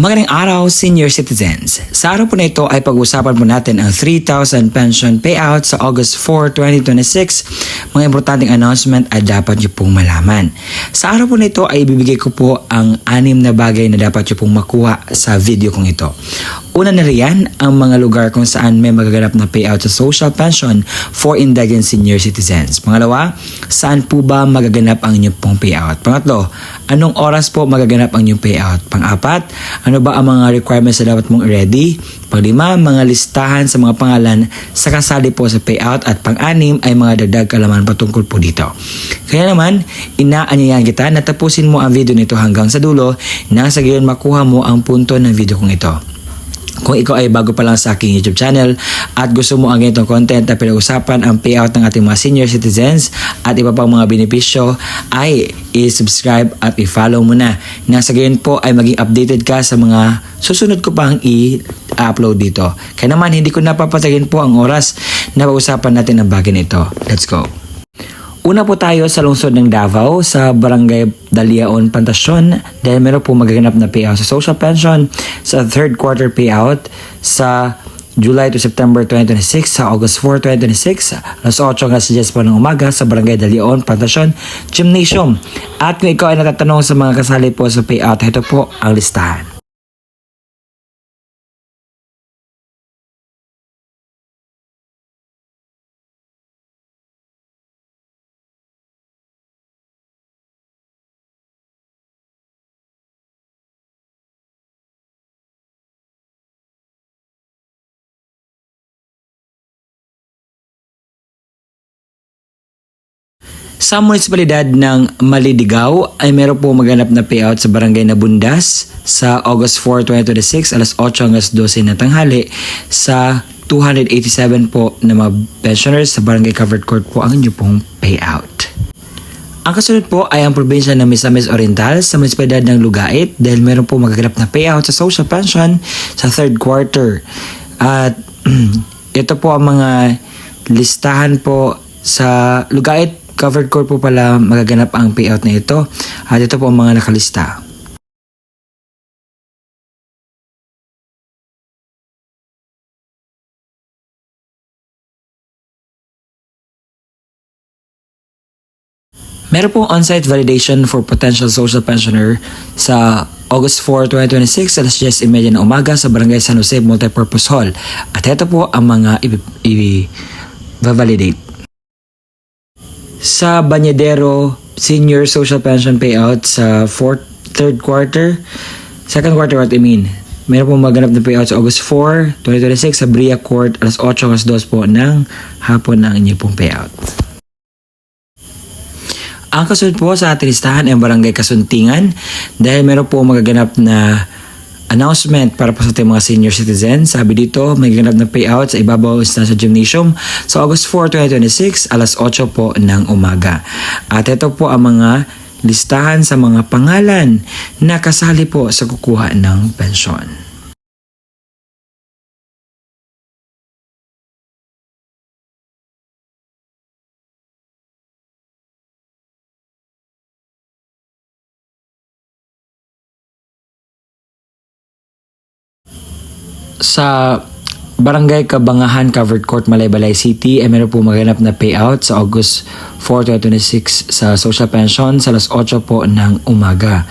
Magandang araw, senior citizens. Sa araw po na ito ay pag-usapan po natin ang 3,000 pension payout sa August 4, 2026. Mga importanteng announcement ay dapat niyo pong malaman. Sa araw po na ito ay ibibigay ko po ang 6 na bagay na dapat niyo pong makuha sa video kong ito. Una na riyan ang mga lugar kung saan may magaganap na payout sa social pension for indigent senior citizens. Pangalawa, saan po ba magaganap ang inyong pong payout? Pangatlo, anong oras po magaganap ang inyong payout? Pang-apat, ano ba ang mga requirements na dapat mong i-ready? Pang-5, mga listahan sa mga pangalan sa kasali po sa payout. At pang-6 ay mga dagdag kalaman patungkol po dito. Kaya naman, inaanyayahan kita na tapusin mo ang video nito hanggang sa dulo nang sa gayon makuha mo ang punto ng video kong ito. Kung ikaw ay bago pa lang sa aking YouTube channel at gusto mo ang ganitong content na pinag-usapan ang payout ng ating mga senior citizens at iba pang mga benepisyo, ay i-subscribe at i-follow mo na. Nang sa gayon po ay maging updated ka sa mga susunod ko pang i-upload dito. Kaya naman hindi ko napapatagin po ang oras na pag-usapan natin ang bagay nito. Let's go! Una po tayo sa lungsod ng Davao sa Barangay Daliaon, Pantasyon dahil meron po magaganap na payout sa social pension sa third quarter payout sa July to September 2026 sa August 4, 2026 alas 8 hanggang 10 po ng umaga sa Barangay Daliaon, Pantasyon Gymnasium. At kung ikaw ay natatanong sa mga kasali po sa payout, ito po ang listahan. Sa munisipalidad ng Malidigaw ay meron po maganap na payout sa barangay na Bundas sa August 4, 2026 alas 8 hanggang 12 na tanghali sa 287 po na mga pensioners sa barangay covered court po ang inyong pong payout. Ang kasunod po ay ang probinsya ng Misamis Oriental sa munisipalidad ng Lugait dahil meron po magaganap na payout sa social pension sa third quarter. At ito po ang mga listahan po sa Lugait covered court po pala magaganap ang payout na ito at ito po ang mga nakalista. Meron pong on-site validation for potential social pensioner sa August 4, 2026 alas 10:30 ng umaga sa Barangay San Jose Multipurpose Hall at ito po ang mga i-validate. Sa Banyedero Senior Social Pension Payout sa third quarter, second quarter meron pong maganap na payout sa August 4, 2026 sa Bria Court alas 8 hanggang 2 po ng hapon ng inyong pong payout. Ang kasunod po sa ating listahan ay Barangay Kasuntingan dahil meron po magaganap na announcement para po sa ating mga senior citizens. Sabi dito, may ganap na payout sa ibabaw instansya gymnasium sa August 4, 2026 alas 8 po ng umaga. At ito po ang mga listahan sa mga pangalan na kasali po sa kukuha ng pensyon. Sa Barangay Kabangahan Covered Court, Malaybalay City ay meron po maganap na payout sa August 4, 2026 sa social pension sa alas 8 po ng umaga.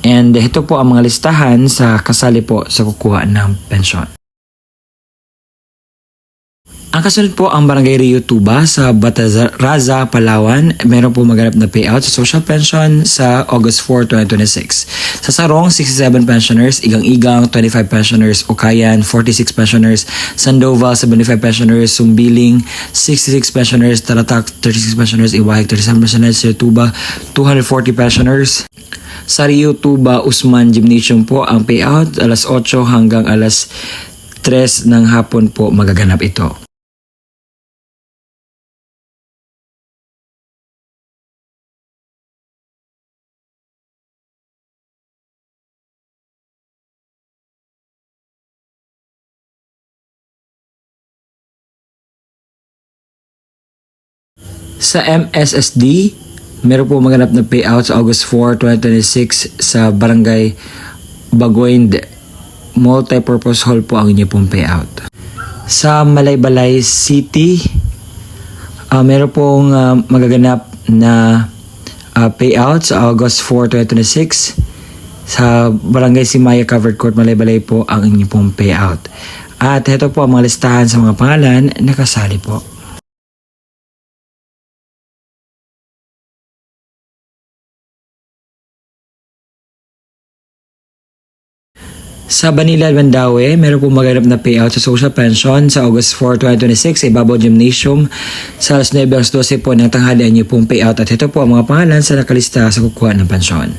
And ito po ang mga listahan sa kasali po sa kukuha ng pensyon. Ang kasunod po ang Barangay Rio Tuba sa Bataraza, Palawan. Meron po maganap na payout sa social pension sa August 4, 2026. Sa Sarong, 67 pensioners, Igang-Igang, 25 pensioners, Ukayan, 46 pensioners, Sandoval, 75 pensioners, Sumbiling, 66 pensioners, Taratak, 36 pensioners, Iwahig, 37 pensioners, Rio Tuba, 240 pensioners. Sa Rio Tuba, Usman Gymnasium po ang payout, alas 8 hanggang alas 3 ng hapon po magaganap ito. Sa MSSD, meron po maganap na payout sa August 4, 2026 sa Barangay Bagoind multi-purpose hall po ang inyo pong payout. Sa Malaybalay City, meron pong magaganap na payout sa August 4, 2026. Sa Barangay Simaya Covered Court, Malaybalay po ang inyong pong payout. At ito po ang mga listahan sa mga pangalan na kasali po. Sa Banilad, Mandaue, meron pong maganap na payout sa social pension sa August 4, 2026 sa Ibabaw Gymnasium sa alas 9:12 po ng tanghali ang inyong pong payout at ito po ang mga pangalan sa nakalista sa kukuha ng pensyon.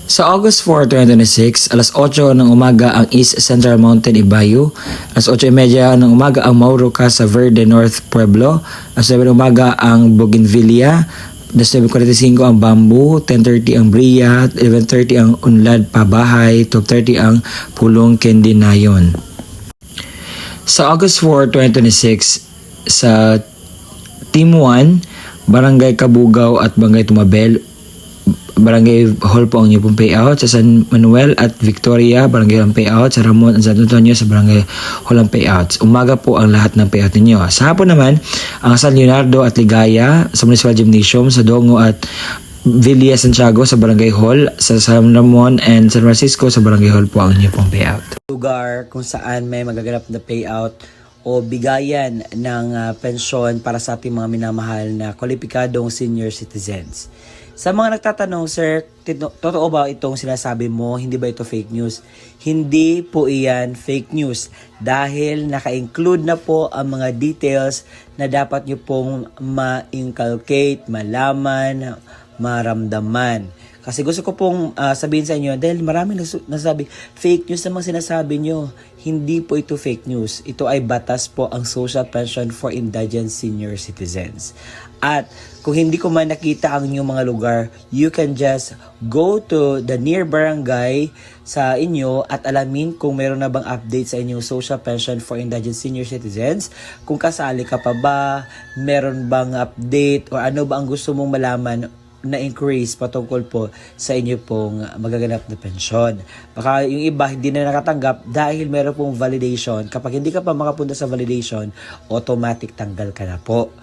Sa August 4, 2026, alas 8 ng umaga ang East Central Mountain Ibayo, alas 8:30 ng umaga ang Mauro Casa Verde North Pueblo, alas 9 ng umaga ang Bougainvillea, alas 9:45 ang Bamboo, 10:30 ang Bria, 11:30 ang Unlad Pabahay, 12:30 ang Pulong Kendinayon. Sa August 4, 2026, sa Team 1, Barangay Kabugaw at Barangay Tumabel, Barangay Hall po ang inyong pong payout. Sa San Manuel at Victoria, Barangay ang payout. Sa Ramon at San Antonio, sa Barangay Hall ang payouts. Umaga po ang lahat ng payout ninyo. Sa hapon naman, ang San Leonardo at Ligaya sa Municipal Gymnasium, sa Dongo at Villa Santiago sa Barangay Hall, sa San Ramon and San Francisco sa Barangay Hall po ang inyong pong payout. Lugar kung saan may magaganap na payout o bigayan ng pensyon para sa ating mga minamahal na kwalipikadong senior citizens. Sa mga nagtatanong, sir, totoo ba itong sinasabi mo? Hindi ba ito fake news? Hindi po iyan fake news dahil naka-include na po ang mga details na dapat nyo pong ma-inculcate, malaman, maramdaman. Kasi gusto ko pong sabihin sa inyo, dahil marami nasabi, fake news namang sinasabi nyo. Hindi po ito fake news. Ito ay batas po ang Social Pension for Indigent Senior Citizens. At kung hindi ko man nakita ang inyong mga lugar, you can just go to the near barangay sa inyo at alamin kung meron na bang update sa inyong Social Pension for Indigent Senior Citizens. Kung kasali ka pa ba, meron bang update o ano ba ang gusto mong malaman na increase patungkol po sa inyo pong magaganap na pensyon. Baka yung iba hindi na nakatanggap dahil meron pong validation. Kapag hindi ka pa makapunta sa validation, automatic tanggal ka na po.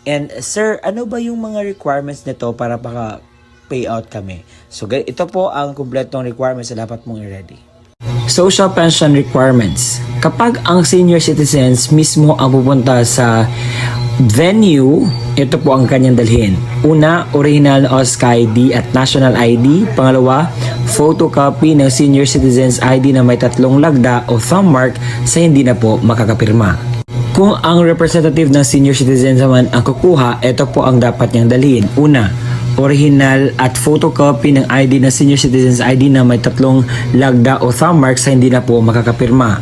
And sir, ano ba yung mga requirements nito para payout kami? So ito po ang kumpletong requirements na dapat mong i-ready. Social pension requirements. Kapag ang senior citizens mismo ang pupunta sa venue, ito po ang kanyang dalhin. Una, original OSCA ID at national ID. Pangalawa, photocopy ng senior citizens ID na may 3 lagda o thumb mark sa hindi na po makakapirma. Kung ang representative ng senior citizens naman ang kukuha, ito po ang dapat niyang dalhin. Una, original at photocopy ng ID ng senior citizens ID na may 3 lagda o thumb mark sa hindi na po makakapirma.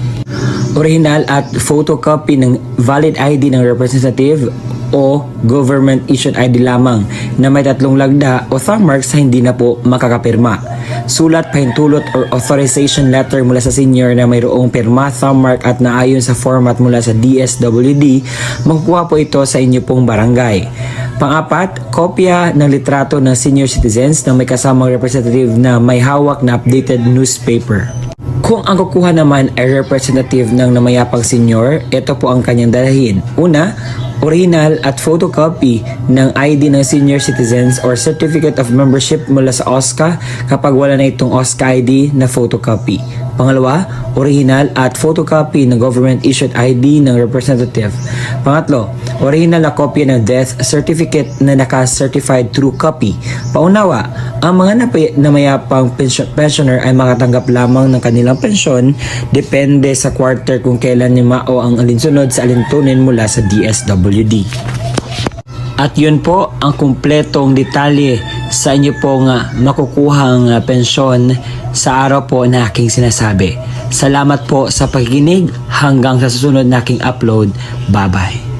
Original at photocopy ng valid ID ng representative o government issued ID lamang na may 3 lagda o thumb mark sa hindi na po makakapirma. Sulat, pahintulot or authorization letter mula sa senior na mayroong pirma, thumb mark at naayon sa format mula sa DSWD, makukuha po ito sa inyo pong barangay. Pang-apat, kopya ng litrato ng senior citizens na may kasamang representative na may hawak na updated newspaper. Kung ang kukuha naman ay representative ng namayapang senior, ito po ang kanyang dalhin. Una, original at photocopy ng ID ng senior citizens or certificate of membership mula sa OSCA kapag wala na itong OSCA ID na photocopy. Pangalawa, original at photocopy ng government issued ID ng representative. Pangatlo, original na kopya ng death certificate na naka-certified true copy. Paunawa, ang mga namayapang pensioner ay makatanggap lamang ng kanilang pensyon depende sa quarter kung kailan nimao ang alinsunod sa alintunin mula sa DSWD. At yun po ang kumpletong detalye sa inyo pong makukuhang pensyon sa araw po na aking sinasabi. Salamat po sa pakikinig hanggang sa susunod na aking upload. Bye-bye.